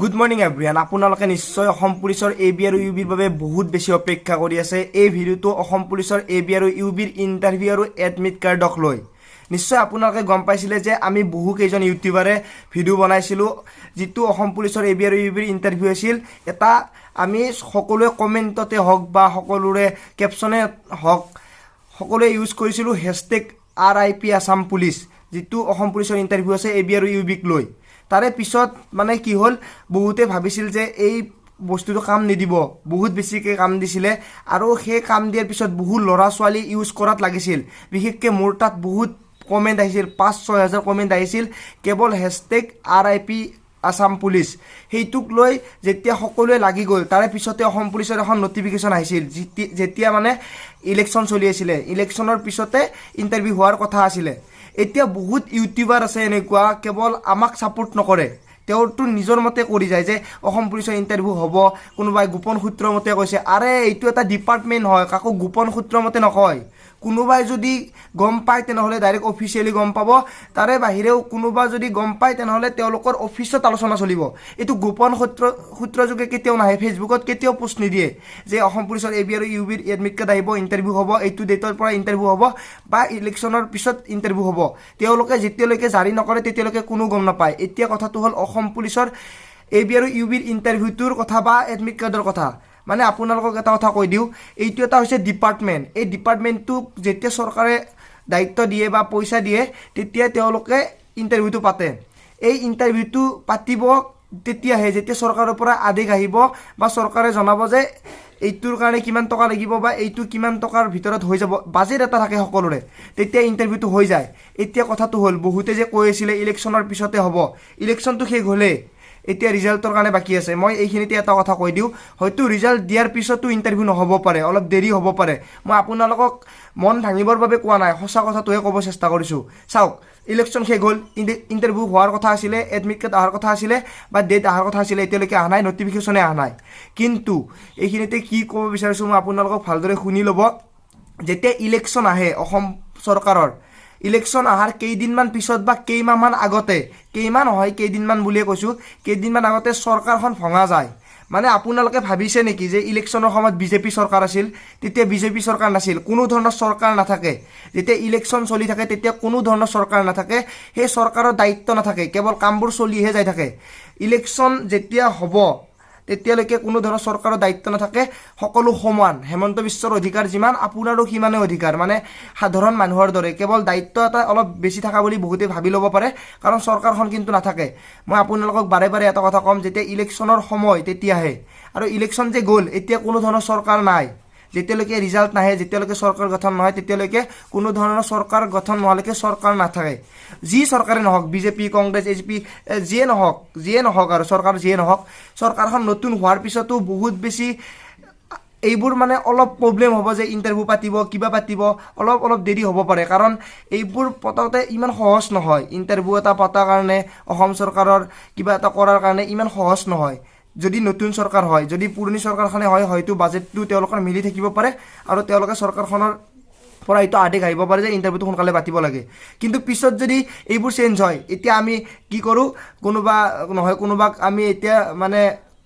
Good morning everyone. আপোনালোকে নিশ্চয় অসম পুলিচৰ এবি আৰু ইউবিৰ বাবে বহুত বেছি অপেক্ষা কৰি আছে। এই ভিডিঅ'টো অসম পুলিচৰ এবি আৰু ইউবিৰ ইণ্টাৰভিউ আৰু এডমিট কাৰ্ডক লৈ। নিশ্চয় আপোনালোকে গম পাইছিলে যে আমি বহুকেইজন ইউটিউবাৰে ভিডিঅ' বনাইছিলোঁ, যিটো অসম পুলিচৰ এবি আৰু ইউবিৰ ইণ্টাৰভিউ আছিল। এটা আমি সকলোৱে কমেণ্টতে হওক বা সকলোৰে কেপশ্যনে হওক সকলোৱে ইউজ কৰিছিলোঁ হেছটেগ RIP আছাম পুলিচ, যিটো অসম পুলিচৰ ইণ্টাৰভিউ আছে এবি আৰু ইউবিক লৈ। তাৰে পিছত মানে কি হ'ল, বহুতে ভাবিছিল যে এই বস্তুটো কাম নিদিব, বহুত বেছিকৈ কাম দিছিলে আৰু সেই কাম দিয়াৰ পিছত বহুত ল'ৰা ছোৱালী ইউজ কৰাত লাগিছিল। বিশেষকৈ মোৰ তাত বহুত কমেণ্ট আহিছিল, 5-6 হাজাৰ কমেণ্ট আহিছিল কেৱল হেছটেগ RIP আছাম পুলিচ। সেইটোক লৈ যেতিয়া সকলোৱে লাগি গ'ল, তাৰে পিছতে অসম পুলিচৰ এখন নটিফিকেশ্যন আহিছিল, যেতিয়া মানে ইলেকশ্যন চলি আছিলে। ইলেকশ্যনৰ পিছতে ইণ্টাৰভিউ হোৱাৰ কথা আছিলে। এতিয়া বহুত ইউটিউবাৰ আছে এনেকুৱা কেৱল আমাক ছাপোৰ্ট নকৰে, তেওঁতো নিজৰ মতে কৰি যায় যে অসম পুলিচৰ ইণ্টাৰভিউ হ'ব, কোনোবাই গোপন সূত্ৰৰ মতে কৈছে। আৰে এইটো এটা ডিপাৰ্টমেণ্ট হয়, কাকো গোপন সূত্ৰৰ মতে নকয়। কোনোবাই যদি গম পায় তেনেহ'লে ডাইৰেক্ট অফিচিয়েলি গম পাব, তাৰে বাহিৰেও কোনোবা যদি গম পায় তেনেহ'লে তেওঁলোকৰ অফিচত আলোচনা চলিব। এইটো গোপন সূত্ৰযোগে কেতিয়াও নাহে, ফেচবুকত কেতিয়াও পোষ্ট নিদিয়ে যে অসম পুলিচৰ এবি আৰু ইউবিৰ এডমিট কাৰ্ড আহিব, ইণ্টাৰভিউ হ'ব, এইটো ডেটৰ পৰা ইণ্টাৰভিউ হ'ব বা ইলেকশ্যনৰ পিছত ইণ্টাৰভিউ হ'ব। তেওঁলোকে যেতিয়ালৈকে জাৰি নকৰে তেতিয়ালৈকে কোনো গম নাপায়। এতিয়া কথাটো হ'ল অসম পুলিচৰ এবি আৰু ইউবিৰ ইণ্টাৰভিউটোৰ কথা বা এডমিট কাৰ্ডৰ কথা। মানে আপোনালোকক এটা কথা কৈ দিওঁ, এইটো এটা হৈছে ডিপাৰ্টমেণ্ট। এই ডিপাৰ্টমেণ্টটোক যেতিয়া চৰকাৰে দায়িত্ব দিয়ে বা পইচা দিয়ে, তেতিয়া তেওঁলোকে ইণ্টাৰভিউটো পাতে। এই ইণ্টাৰভিউটো পাতিব তেতিয়াহে যেতিয়া চৰকাৰৰ পৰা আদেশ আহিব বা চৰকাৰে জনাব যে এইটোৰ কাৰণে কিমান টকা লাগিব বা এইটো কিমান টকাৰ ভিতৰত হৈ যাব, বাজেট এটা থাকে সকলোৰে, তেতিয়া ইণ্টাৰভিউটো হৈ যায়। এতিয়া কথাটো হ'ল, বহুতে যে কৈ আছিলে ইলেকশ্যনৰ পিছতে হ'ব, ইলেকশ্যনটো শেষ হ'লেই, এতিয়া ৰিজাল্টৰ কাৰণে বাকী আছে। মই এইখিনিতে এটা কথা কৈ দিওঁ, হয়তো ৰিজাল্ট দিয়াৰ পিছতো ইণ্টাৰভিউ নহ'ব পাৰে, অলপ দেৰি হ'ব পাৰে। মই আপোনালোকক মন ভাঙিবৰ বাবে কোৱা নাই, সঁচা কথাটোহে ক'ব চেষ্টা কৰিছোঁ। চাওক, ইলেকশ্যন শেষ হ'ল, ইণ্টাৰভিউ হোৱাৰ কথা আছিলে, এডমিট কাৰ্ড অহাৰ কথা আছিলে বা ডেট অহাৰ কথা আছিলে, এতিয়ালৈকে অহা নাই, নটিফিকেশ্যনে অহা নাই। কিন্তু এইখিনিতে কি ক'ব বিচাৰিছোঁ মই আপোনালোকক ভালদৰে শুনি ল'ব। যেতিয়া ইলেকশ্যন আহে অসম চৰকাৰৰ, ইলেকশ্যন অহাৰ কেইদিনমান পিছত বা কেইমাহমান আগতে, কেইমাহ নহয় কেইদিনমান বুলিয়ে কৈছোঁ, কেইদিনমান আগতে চৰকাৰখন ভঙা যায়। মানে আপোনালোকে ভাবিছে নেকি যে ইলেকশ্যনৰ সময়ত বিজেপি চৰকাৰ আছিল? তেতিয়া বিজেপি চৰকাৰ নাছিল, কোনো ধৰণৰ চৰকাৰ নাথাকে। যেতিয়া ইলেকশ্যন চলি থাকে তেতিয়া কোনো ধৰণৰ চৰকাৰ নাথাকে, সেই চৰকাৰৰ দায়িত্ব নাথাকে, কেৱল কামবোৰ চলিহে যাই থাকে। ইলেকশ্যন যেতিয়া হ'ব তেতিয়ালৈকে কোনো ধৰণৰ চৰকাৰৰ দায়িত্ব নাথাকে, সকলো সমান। হেমন্ত বিশ্বৰ অধিকাৰ যিমান, আপোনাৰো সিমানে অধিকাৰ, মানে সাধাৰণ মানুহৰ দৰে। কেৱল দায়িত্ব এটা অলপ বেছি থকা বুলি বহুতে ভাবি ল'ব পাৰে, কাৰণ চৰকাৰখন কিন্তু নাথাকে। মই আপোনালোকক বাৰে বাৰে এটা কথা ক'ম, যেতিয়া ইলেকশ্যনৰ সময় তেতিয়াহে, আৰু ইলেকশ্যন যে গ'ল, এতিয়া কোনো ধৰণৰ চৰকাৰ নাই। যেতিয়ালৈকে ৰিজাল্ট নাহে, যেতিয়ালৈকে চৰকাৰ গঠন নহয়, তেতিয়ালৈকে কোনো ধৰণৰ চৰকাৰ গঠন নোহোৱালৈকে চৰকাৰ নাথাকে। যি চৰকাৰে নহওক, বিজেপি, কংগ্ৰেছ, AGP, যিয়ে নহওক আৰু চৰকাৰ যিয়ে নহওক, চৰকাৰখন নতুন হোৱাৰ পিছতো বহুত বেছি এইবোৰ মানে অলপ প্ৰব্লেম হ'ব যে ইণ্টাৰভিউ পাতিব, কিবা পাতিব, অলপ দেৰি হ'ব পাৰে। কাৰণ এইবোৰ পতাওঁতে ইমান সহজ নহয়। ইণ্টাৰভিউ এটা পতাৰ কাৰণে, অসম চৰকাৰৰ কিবা এটা কৰাৰ কাৰণে ইমান সহজ নহয়। যদি নতুন চৰকাৰ হয়, যদি পুৰণি চৰকাৰখনে হয়, হয়তো বাজেটটো তেওঁলোকৰ মিলি থাকিব পাৰে আৰু তেওঁলোকে চৰকাৰখনৰ পৰা এইটো আদেশ আহিব পাৰে যে ইণ্টাৰভিউটো সোনকালে পাতিব লাগে। কিন্তু পিছত যদি এইবোৰ চেঞ্জ হয়, এতিয়া আমি কি কৰোঁ, কোনোবাক আমি এতিয়া মানে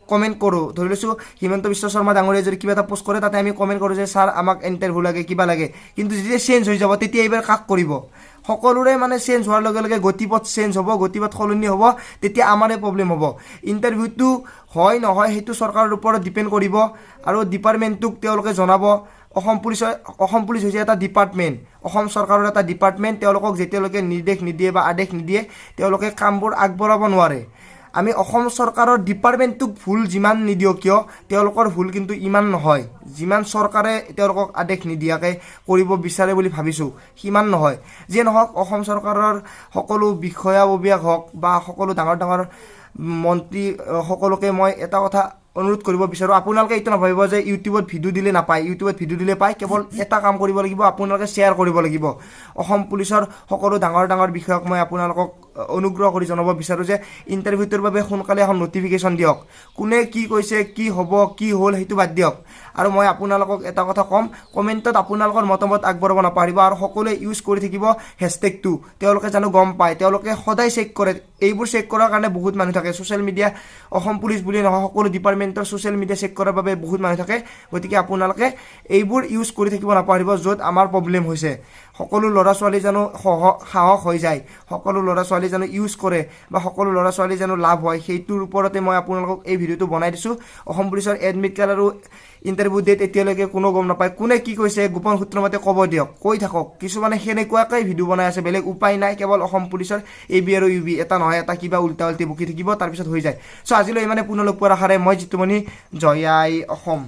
কমেণ্ট কৰোঁ, ধৰি লৈছোঁ হিমন্ত বিশ্ব শৰ্মা ডাঙৰীয়াই যদি কিবা এটা পোষ্ট কৰে, তাতে আমি কমেণ্ট কৰোঁ যে ছাৰ আমাক ইণ্টাৰভিউ লাগে, কিবা লাগে। কিন্তু যেতিয়া চেঞ্জ হৈ যাব, তেতিয়া এইবাৰ কাক কৰিব? সকলোৰে মানে চেঞ্জ হোৱাৰ লগে লগে গতিপথ চেঞ্জ হ'ব, গতিপথ সলনি হ'ব, তেতিয়া আমাৰে প্ৰব্লেম হ'ব। ইণ্টাৰভিউটো হয় নহয় সেইটো চৰকাৰৰ ওপৰত ডিপেণ্ড কৰিব আৰু ডিপাৰ্টমেণ্টটোক তেওঁলোকে জনাব। অসম পুলিচ হৈছে এটা ডিপাৰ্টমেণ্ট, অসম চৰকাৰৰ এটা ডিপাৰ্টমেণ্ট। তেওঁলোকক যেতিয়ালৈকে নিৰ্দেশ নিদিয়ে বা আদেশ নিদিয়ে, তেওঁলোকে কামবোৰ আগবঢ়াব নোৱাৰে। আমি অসম চৰকাৰৰ ডিপাৰ্টমেণ্টটোক ভুল যিমান নিদিওঁ কিয়, তেওঁলোকৰ ভুল কিন্তু ইমান নহয়। যিমান চৰকাৰে তেওঁলোকক আদেশ নিদিয়াকৈ কৰিব বিচাৰে বুলি ভাবিছোঁ, সিমান নহয়। যিয়ে নহওক, অসম চৰকাৰৰ সকলো বিষয়াববীয়াক হওক বা সকলো ডাঙৰ ডাঙৰ মন্ত্ৰী সকলোকে মই এটা কথা অনুৰোধ কৰিব বিচাৰোঁ আপোনালোকে এইটো নাভাবিব যে ইউটিউবত ভিডিঅ' দিলে নাপায়, ইউটিউবত ভিডিঅ' দিলে পায়। কেৱল এটা কাম কৰিব লাগিব, আপোনালোকে শ্বেয়াৰ কৰিব লাগিব। অসম পুলিচৰ সকলো ডাঙৰ ডাঙৰ বিষয়ক মই আপোনালোকক অনুগ্ৰহ কৰি জনাব বিচাৰোঁ যে ইণ্টাৰভিউটোৰ বাবে সোনকালে এখন নটিফিকেশ্যন দিয়ক। কোনে কি কৈছে, কি হ'ব, কি হ'ল সেইটো বাদ দিয়ক। আৰু মই আপোনালোকক এটা কথা ক'ম, কমেণ্টত আপোনালোকৰ মতামত আগবঢ়াব নাপাহৰিব আৰু সকলোৱে ইউজ কৰি থাকিব হেছটেগটো। তেওঁলোকে জানো গম পায়, তেওঁলোকে সদায় চেক কৰে। এইবোৰ চেক কৰাৰ কাৰণে বহুত মানুহ থাকে ছ'চিয়েল মিডিয়া, অসম পুলিচ বুলি নহয় সকলো ডিপাৰ্টমেণ্টৰ ছ'চিয়েল মিডিয়া চেক কৰাৰ বাবে বহুত মানুহ থাকে। গতিকে আপোনালোকে এইবোৰ ইউজ কৰি থাকিব নাপাহৰিব য'ত আমাৰ প্ৰব্লেম হৈছে। সকলো ল'ৰা ছোৱালী জানো সাহস হৈ যায়, সকলো ল'ৰা ছোৱালী জানো ইউজ কৰে বা সকলো ল'ৰা ছোৱালী জানো লাভ হয়, সেইটোৰ ওপৰতে মই আপোনালোকক এই ভিডিঅ'টো বনাই দিছোঁ। অসম পুলিচৰ এডমিট কাৰ্ড আৰু ইণ্টাৰভিউ ডেট এতিয়ালৈকে কোনো গম নাপায়। কোনে কি কৈছে গোপন সূত্ৰ মতে ক'ব দিয়ক, কৈ থাকক। কিছুমানে সেনেকুৱাকৈ ভিডিঅ' বনাই আছে, বেলেগ উপায় নাই। কেৱল অসম পুলিচৰ AB আৰু UB এটা নহয় এটা কিবা উল্টা উল্টি বকি থাকিব, তাৰপিছত হৈ যায়। চ' আজিলৈ ইমানে, পুনৰ লগ পোৱাৰ আশাৰে মই জিতুমণি। জয় আই অসম।